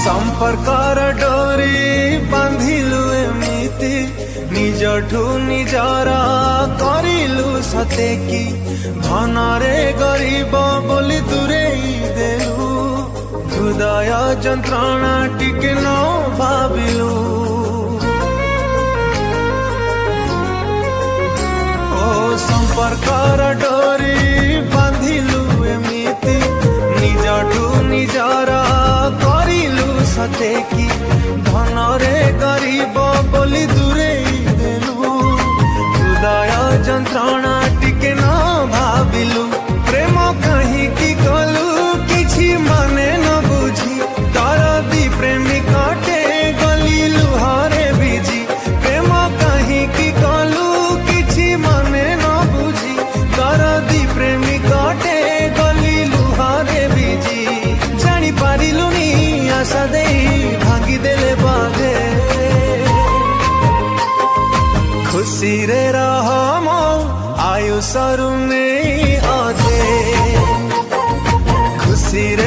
संपर्कर डोरी बांधिलु एमिति निजठु निजरा करिलु सते कि धनरे गरीब बोली दूरेई देलु हृदय जंत्रणा टिके न भाबिलु ओ संपर्कर डोरी बांधिलु एमिति निजठु निजरा करिलु सते कि धनरे गरीब बोली दूरेई देलु हृदय जंत्रणा टिके न भाबिलु प्रेम कहीं की कलु किछि माने न बुझी दरदी प्रेमिकाटे गली लुहारे बिजी प्रेम कहीं की कलु किछि माने न बुझी दरदी प्रेमिकाटे गली लुहारे बिजी जानी पारिलुनी आशा देई भांगी देले बाधे खुशी रे रह मो आयु सरुने आजे खुशी रे